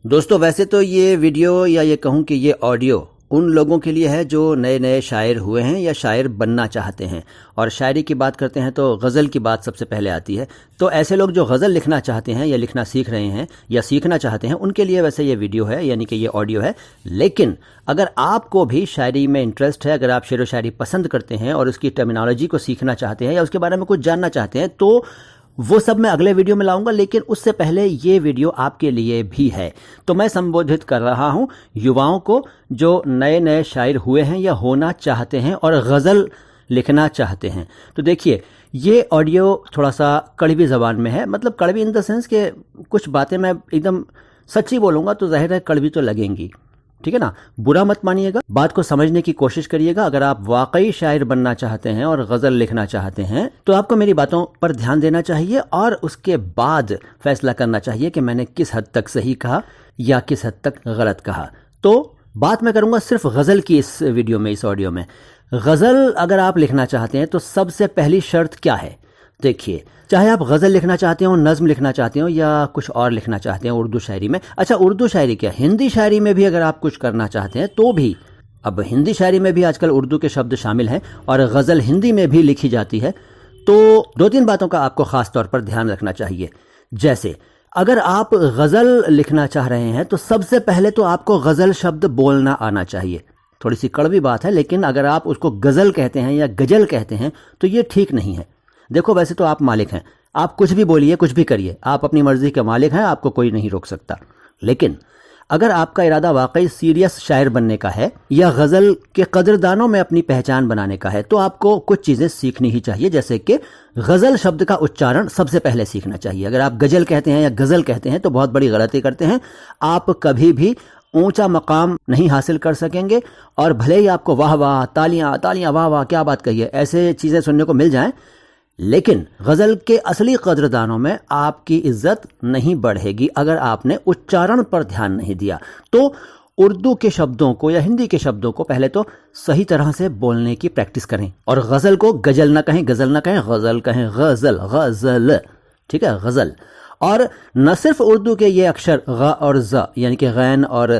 दोस्तों वैसे तो ये वीडियो या ये कहूँ कि ये ऑडियो उन लोगों के लिए है जो नए नए शायर हुए हैं या शायर बनना चाहते हैं। और शायरी की बात करते हैं तो गज़ल की बात सबसे पहले आती है। तो ऐसे लोग जो गज़ल लिखना चाहते हैं या लिखना सीख रहे हैं या सीखना चाहते हैं उनके लिए वैसे ये वीडियो है, यानी कि ये ऑडियो है। लेकिन अगर आपको भी शायरी में इंटरेस्ट है, अगर आप शेर व शायरी पसंद करते हैं और उसकी टर्मिनोलॉजी को सीखना चाहते हैं या उसके बारे में कुछ जानना चाहते हैं, तो वो सब मैं अगले वीडियो में लाऊंगा। लेकिन उससे पहले ये वीडियो आपके लिए भी है। तो मैं संबोधित कर रहा हूँ युवाओं को जो नए नए शायर हुए हैं या होना चाहते हैं और गज़ल लिखना चाहते हैं। तो देखिए, ये ऑडियो थोड़ा सा कड़वी ज़बान में है, मतलब कड़वी इन द सेंस के कुछ बातें मैं एकदम सच्ची बोलूँगा तो जाहिर है कड़वी तो लगेंगी, ठीक है ना। बुरा मत मानिएगा, बात को समझने की कोशिश करिएगा। अगर आप वाकई शायर बनना चाहते हैं और गज़ल लिखना चाहते हैं तो आपको मेरी बातों पर ध्यान देना चाहिए और उसके बाद फैसला करना चाहिए कि मैंने किस हद तक सही कहा या किस हद तक गलत कहा। तो बात मैं करूंगा सिर्फ गज़ल की इस वीडियो में, इस ऑडियो में। गज़ल अगर आप लिखना चाहते हैं तो सबसे पहली शर्त क्या है? देखिए, चाहे आप गज़ल लिखना चाहते हो, नज़्म लिखना चाहते हो या कुछ और लिखना चाहते हैं उर्दू शायरी में। अच्छा, उर्दू शायरी क्या, हिंदी शायरी में भी अगर आप कुछ करना चाहते हैं तो भी, अब हिंदी शायरी में भी आजकल उर्दू के शब्द शामिल हैं और गज़ल हिंदी में भी लिखी जाती है। तो दो तीन बातों का आपको ख़ास तौर पर ध्यान रखना चाहिए। जैसे अगर आप गज़ल लिखना चाह रहे हैं तो सबसे पहले तो आपको गज़ल शब्द बोलना आना चाहिए। थोड़ी सी कड़वी बात है, लेकिन अगर आप उसको गज़ल कहते हैं या गज़ल कहते हैं तो ये ठीक नहीं है। देखो, वैसे तो आप मालिक हैं, आप कुछ भी बोलिए, कुछ भी करिए, आप अपनी मर्जी के मालिक हैं, आपको कोई नहीं रोक सकता। लेकिन अगर आपका इरादा वाकई सीरियस शायर बनने का है या गज़ल के कदरदानों में अपनी पहचान बनाने का है तो आपको कुछ चीज़ें सीखनी ही चाहिए। जैसे कि गज़ल शब्द का उच्चारण सबसे पहले सीखना चाहिए। अगर आप गज़ल कहते हैं या गज़ल कहते हैं तो बहुत बड़ी गलती करते हैं। आप कभी भी ऊंचा मकाम नहीं हासिल कर सकेंगे और भले ही आपको वाह वाह, तालियां तालियां, वाह वाह, क्या बात कही है, ऐसे चीज़ें सुनने को मिल जाएं, लेकिन गज़ल के असली कदरदानों में आपकी इज्जत नहीं बढ़ेगी अगर आपने उच्चारण पर ध्यान नहीं दिया। तो उर्दू के शब्दों को या हिंदी के शब्दों को पहले तो सही तरह से बोलने की प्रैक्टिस करें और गज़ल को गज़ल ना कहें, गज़ल ना कहें, गज़ल कहें, गज़ल, गज़ल, ठीक है, गज़ल। और न सिर्फ उर्दू के ये अक्षर ग और ज़, यानी कि गैन और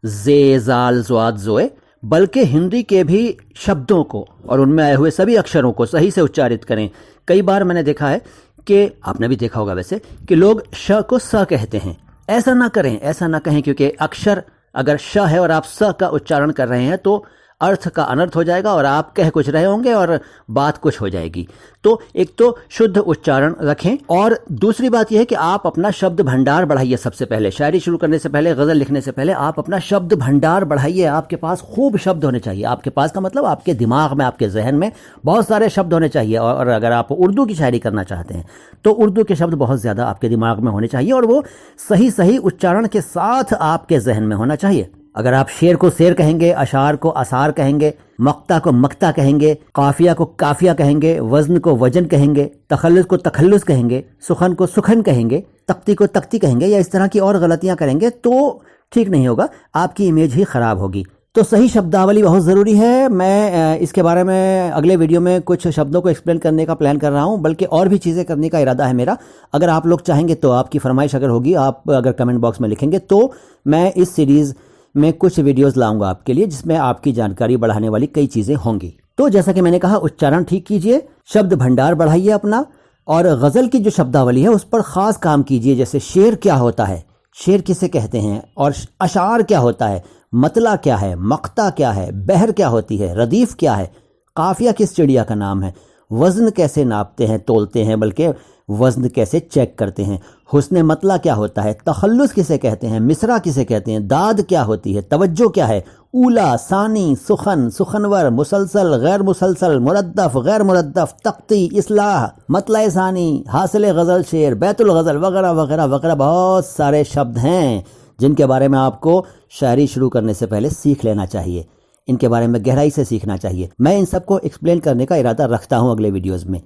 जे, जाल, ज़्वाद, ज़ोए, बल्कि हिंदी के भी शब्दों को और उनमें आए हुए सभी अक्षरों को सही से उच्चारित करें। कई बार मैंने देखा है कि, आपने भी देखा होगा वैसे, कि लोग श को स कहते हैं। ऐसा ना करें, ऐसा ना कहें, क्योंकि अक्षर अगर श है और आप स का उच्चारण कर रहे हैं तो अर्थ का अनर्थ हो जाएगा और आप कह कुछ रहे होंगे और बात कुछ हो जाएगी। तो एक तो शुद्ध उच्चारण रखें और दूसरी बात यह है कि आप अपना शब्द भंडार बढ़ाइए। सबसे पहले शायरी शुरू करने से पहले, गज़ल लिखने से पहले आप अपना शब्द भंडार बढ़ाइए। आपके पास खूब शब्द होने चाहिए। आपके पास का मतलब आपके दिमाग में, आपके जहन में बहुत सारे शब्द होने चाहिए। और अगर आप उर्दू की शायरी करना चाहते हैं तो उर्दू के शब्द बहुत ज़्यादा आपके दिमाग में होने चाहिए और वो सही सही उच्चारण के साथ आपके जहन में होना चाहिए। अगर आप शेर को शेर कहेंगे, अशार को असार कहेंगे, मक्ता को मक्ता कहेंगे, काफिया को काफिया कहेंगे, वजन को वजन कहेंगे, तखल्लुस को तखल्लुस कहेंगे, सुखन को सुखन कहेंगे, तख्ती को तख्ती कहेंगे या इस तरह की और गलतियां करेंगे तो ठीक नहीं होगा, आपकी इमेज ही खराब होगी। तो सही शब्दावली बहुत ज़रूरी है। मैं इसके बारे में अगले वीडियो में कुछ शब्दों को एक्सप्लेन करने का प्लान कर रहा हूं, बल्कि और भी चीज़ें करने का इरादा है मेरा। अगर आप लोग चाहेंगे तो, आपकी फरमाइश अगर होगी, आप अगर कमेंट बॉक्स में लिखेंगे तो मैं इस सीरीज़ में कुछ वीडियोस लाऊंगा आपके लिए जिसमें आपकी जानकारी बढ़ाने वाली कई चीज़ें होंगी। तो जैसा कि मैंने कहा, उच्चारण ठीक कीजिए, शब्द भंडार बढ़ाइए अपना, और गज़ल की जो शब्दावली है उस पर ख़ास काम कीजिए। जैसे शेर क्या होता है, शेर किसे कहते हैं, और अशार क्या होता है, मतला क्या है, मक्ता क्या है, बहर क्या होती है, रदीफ़ क्या है, काफिया किस चिड़िया का नाम है, वज़न कैसे नापते हैं, तोलते हैं, बल्कि वज़न कैसे चेक करते हैं, हुस्न मतला क्या होता है, तखल्लुस किसे कहते हैं, मिसरा किसे कहते हैं, दाद क्या होती है, तवज्जो क्या है, ऊला, सानी, सुखन, सुखनवर, मुसलसल, गैर मुसलसल, मुरद्दफ, गैर मुरद्दफ, तख्ती, इस्लाह, मतला सानी, हासिल गज़ल शेर, बैतुल गज़ल, वगैरह वगैरह वगैरह। बहुत सारे शब्द हैं जिनके बारे में आपको शायरी शुरू करने से पहले सीख लेना चाहिए। इनके बारे में गहराई से सीखना चाहिए। मैं इन सबको एक्सप्लेन करने का इरादा रखता हूँ अगले वीडियोज़ में।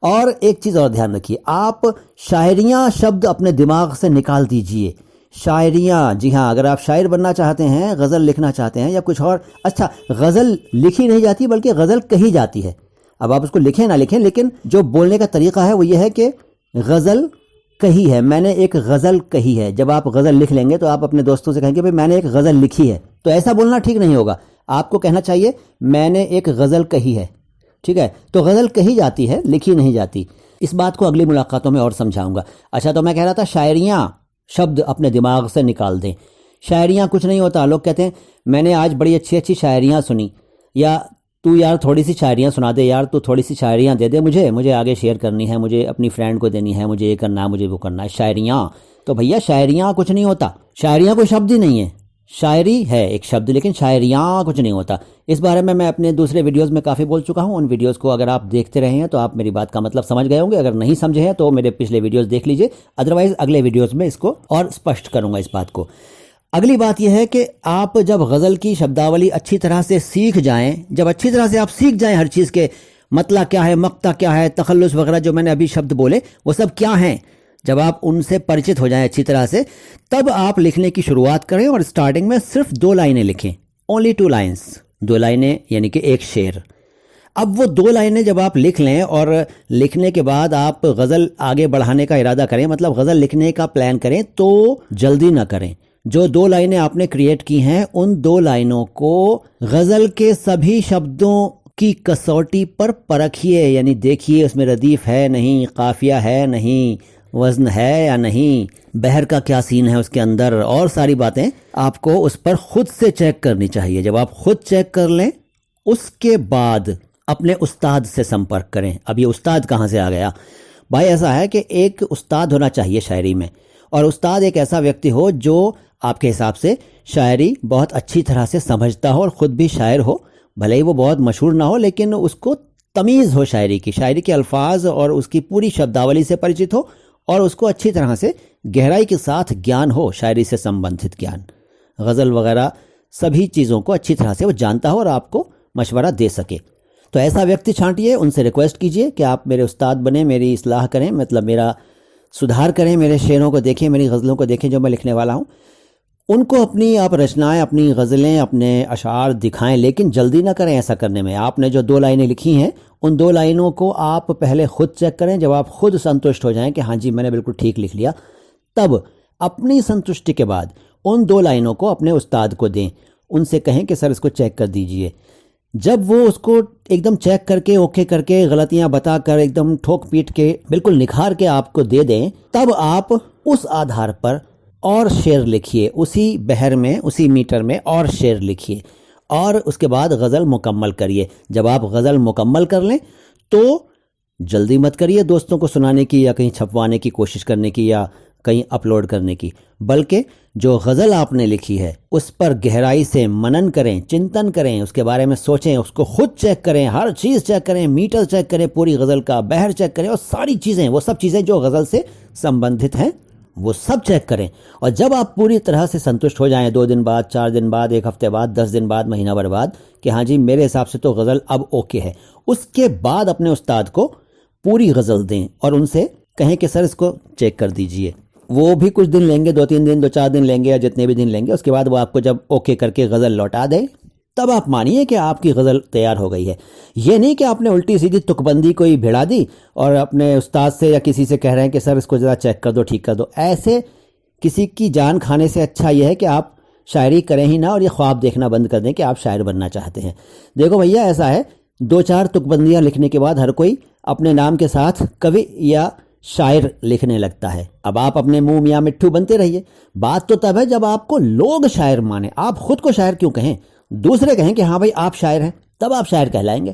और एक चीज़ और ध्यान रखिए, आप शायरियाँ शब्द अपने दिमाग से निकाल दीजिए। शायरियाँ, जी हाँ, अगर आप शायर बनना चाहते हैं, गज़ल लिखना चाहते हैं या कुछ और, अच्छा, गज़ल लिखी नहीं जाती बल्कि गज़ल कही जाती है। अब आप उसको लिखें ना लिखें, लेकिन जो बोलने का तरीका है वो ये है कि गज़ल कही है, मैंने एक गज़ल कही है। जब आप गज़ल लिख लेंगे तो आप अपने दोस्तों से कहेंगे भाई मैंने एक गज़ल लिखी है, तो ऐसा बोलना ठीक नहीं होगा। आपको कहना चाहिए मैंने एक गज़ल कही है, ठीक है। तो गज़ल कही जाती है, लिखी नहीं जाती। इस बात को अगली मुलाकातों में और समझाऊंगा। अच्छा, तो मैं कह रहा था शायरियाँ शब्द अपने दिमाग से निकाल दें। शायरियाँ कुछ नहीं होता। लोग कहते हैं मैंने आज बड़ी अच्छी अच्छी शायरियाँ सुनी, या तू यार थोड़ी सी शायरियाँ सुना दे यार, तू थोड़ी सी शायरियाँ दे दे मुझे आगे शेयर करनी है, मुझे अपनी फ्रेंड को देनी है, मुझे ये करना है, मुझे वो करना है। शायरियाँ, तो भैया शायरियाँ कुछ नहीं होता। शायरियाँ कोई शब्द ही नहीं है। शायरी है एक शब्द, लेकिन शायरियाँ कुछ नहीं होता। इस बारे में मैं अपने दूसरे वीडियोस में काफ़ी बोल चुका हूँ। उन वीडियोस को अगर आप देखते रहे हैं तो आप मेरी बात का मतलब समझ गए होंगे। अगर नहीं समझे हैं तो मेरे पिछले वीडियोस देख लीजिए, अदरवाइज अगले वीडियोस में इसको और स्पष्ट करूँगा इस बात को। अगली बात यह है कि आप जब गज़ल की शब्दावली अच्छी तरह से सीख जाएं, जब अच्छी तरह से आप सीख जाएं हर चीज़ के मतला क्या है, मक्ता क्या है, तखल्लुस वगैरह जो मैंने अभी शब्द बोले वो सब क्या हैं, जब आप उनसे परिचित हो जाएं अच्छी तरह से, तब आप लिखने की शुरुआत करें और स्टार्टिंग में सिर्फ 2 लाइनें लिखें। ओनली 2 लाइन्स, 2 लाइनें यानी कि एक शेर। अब वो 2 लाइनें जब आप लिख लें और लिखने के बाद आप गज़ल आगे बढ़ाने का इरादा करें, मतलब गज़ल लिखने का प्लान करें, तो जल्दी ना करें। जो 2 लाइनें आपने क्रिएट की हैं उन 2 लाइनों को गज़ल के सभी शब्दों की कसौटी पर परखिए, यानी देखिए उसमें रदीफ है नहीं, काफिया है नहीं, वज़न है या नहीं, बहर का क्या सीन है उसके अंदर, और सारी बातें आपको उस पर खुद से चेक करनी चाहिए। जब आप खुद चेक कर लें उसके बाद अपने उस्ताद से संपर्क करें। अब ये उस्ताद कहाँ से आ गया भाई? ऐसा है कि एक उस्ताद होना चाहिए शायरी में, और उस्ताद एक ऐसा व्यक्ति हो जो आपके हिसाब से शायरी बहुत अच्छी तरह से समझता हो और ख़ुद भी शायर हो। भले ही वो बहुत मशहूर ना हो, लेकिन उसको तमीज़ हो शायरी के अल्फाज और उसकी पूरी शब्दावली से परिचित हो, और उसको अच्छी तरह से गहराई के साथ ज्ञान हो, शायरी से संबंधित ज्ञान, गज़ल वगैरह सभी चीज़ों को अच्छी तरह से वो जानता हो और आपको मशवरा दे सके। तो ऐसा व्यक्ति छांटिए, उनसे रिक्वेस्ट कीजिए कि आप मेरे उस्ताद बने, मेरी इस्लाह करें, मतलब मेरा सुधार करें, मेरे शेरों को देखें, मेरी गज़लों को देखें जो मैं लिखने वाला हूँ। उनको अपनी आप रचनाएं, अपनी गज़लें, अपने अशार दिखाएं, लेकिन जल्दी ना करें ऐसा करने में। आपने जो 2 लाइनें लिखी हैं उन 2 लाइनों को आप पहले खुद चेक करें। जब आप खुद संतुष्ट हो जाएं कि हाँ जी मैंने बिल्कुल ठीक लिख लिया, तब अपनी संतुष्टि के बाद उन 2 लाइनों को अपने उस्ताद को दें। उनसे कहें कि सर इसको चेक कर दीजिए। जब वो उसको एकदम चेक करके, ओके करके, गलतियां बताकर, एकदम ठोक पीट के, बिल्कुल निखार के आपको दे दें, तब आप उस आधार पर और शेर लिखिए, उसी बहर में, उसी मीटर में और शेर लिखिए, और उसके बाद गज़ल मुकम्मल करिए। जब आप गज़ल मुकम्मल कर लें तो जल्दी मत करिए दोस्तों को सुनाने की, या कहीं छपवाने की कोशिश करने की, या कहीं अपलोड करने की, बल्कि जो गज़ल आपने लिखी है उस पर गहराई से मनन करें, चिंतन करें, उसके बारे में सोचें, उसको खुद चेक करें, हर चीज़ चेक करें, मीटर चेक करें, पूरी गज़ल का बहर चेक करें, और सारी चीज़ें, वो सब चीज़ें जो गज़ल से संबंधित हैं वो सब चेक करें। और जब आप पूरी तरह से संतुष्ट हो जाएं, 2 दिन बाद, 4 दिन बाद, 1 हफ्ते बाद, 10 दिन बाद, महीना भर बाद, कि हाँ जी मेरे हिसाब से तो गज़ल अब ओके है, उसके बाद अपने उस्ताद को पूरी गज़ल दें और उनसे कहें कि सर इसको चेक कर दीजिए। वो भी कुछ दिन लेंगे, 2-3 दिन, 2-4 दिन लेंगे, या जितने भी दिन लेंगे। उसके बाद वो आपको जब ओके करके गज़ल लौटा दें, तब आप मानिए कि आपकी गज़ल तैयार हो गई है। ये नहीं कि आपने उल्टी सीधी तुकबंदी कोई भिड़ा दी और अपने उस्ताद से या किसी से कह रहे हैं कि सर इसको ज़रा चेक कर दो, ठीक कर दो। ऐसे किसी की जान खाने से अच्छा यह है कि आप शायरी करें ही ना, और ये ख्वाब देखना बंद कर दें कि आप शायर बनना चाहते हैं। देखो भैया, ऐसा है, 2-4 तुकबंदियाँ लिखने के बाद हर कोई अपने नाम के साथ कवि या शायर लिखने लगता है। अब आप अपने मुंह मियाँ मिट्ठू बनते रहिए। बात तो तब है जब आपको लोग शायर माने। आप खुद को शायर क्यों कहें, दूसरे कहें कि हाँ भाई आप शायर हैं, तब आप शायर कहलाएंगे।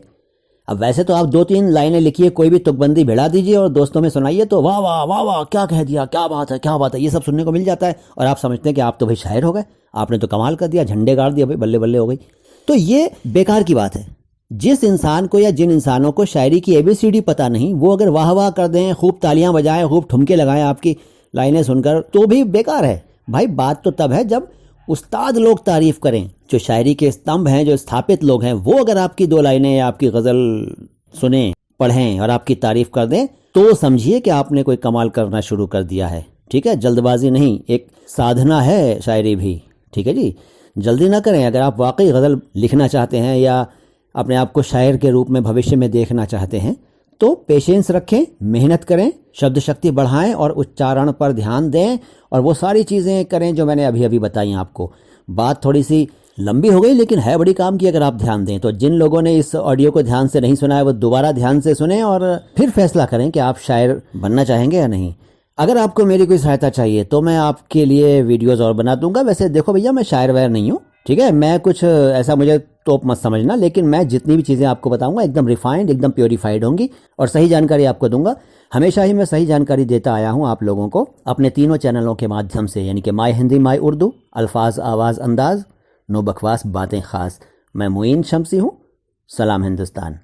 अब वैसे तो आप 2-3 लाइनें लिखिए, कोई भी तुकबंदी भिड़ा दीजिए और दोस्तों में सुनाइए, तो वाह वाह वाह वाह क्या कह दिया, क्या बात है, क्या बात है, ये सब सुनने को मिल जाता है, और आप समझते हैं कि आप तो भाई शायर हो गए, आपने तो कमाल कर दिया, झंडे गाड़ दिया भाई, बल्ले बल्ले हो गई। तो ये बेकार की बात है। जिस इंसान को या जिन इंसानों को शायरी की ABCD पता नहीं, वो अगर वाह वाह कर दें, खूब तालियां बजाएं, खूब ठुमके लगाएं आपकी लाइनें सुनकर, तो भी बेकार है भाई। बात तो तब है जब उस्ताद लोग तारीफ करें, जो शायरी के स्तंभ हैं, जो स्थापित लोग हैं, वो अगर आपकी 2 लाइनें या आपकी गज़ल सुने, पढ़ें और आपकी तारीफ कर दें, तो समझिए कि आपने कोई कमाल करना शुरू कर दिया है। ठीक है, जल्दबाजी नहीं, एक साधना है शायरी भी। ठीक है जी, जल्दी ना करें। अगर आप वाकई गज़ल लिखना चाहते हैं या अपने आप को शायर के रूप में भविष्य में देखना चाहते हैं, तो पेशेंस रखें, मेहनत करें, शब्द शक्ति बढ़ाएं और उच्चारण पर ध्यान दें और वो सारी चीज़ें करें जो मैंने अभी अभी बताई आपको। बात थोड़ी सी लंबी हो गई लेकिन है बड़ी काम की अगर आप ध्यान दें। तो जिन लोगों ने इस ऑडियो को ध्यान से नहीं सुना है वो दोबारा ध्यान से सुने और फिर फैसला करें कि आप शायर बनना चाहेंगे या नहीं। अगर आपको मेरी कोई सहायता चाहिए तो मैं आपके लिए वीडियोज़ और बना दूंगा। वैसे देखो भैया, मैं शायर वायर नहीं हूँ, ठीक है। मैं कुछ ऐसा मुझे तोप मत समझना, लेकिन मैं जितनी भी चीज़ें आपको बताऊंगा एकदम रिफाइंड, एकदम प्योरीफाइड होंगी और सही जानकारी आपको दूंगा। हमेशा ही मैं सही जानकारी देता आया हूं आप लोगों को अपने तीनों चैनलों के माध्यम से, यानी कि माय हिंदी माय उर्दू, अल्फाज आवाज़ अंदाज, नो बकवास बातें खास। मैं मुईन शम्सी हूँ। सलाम हिंदुस्तान।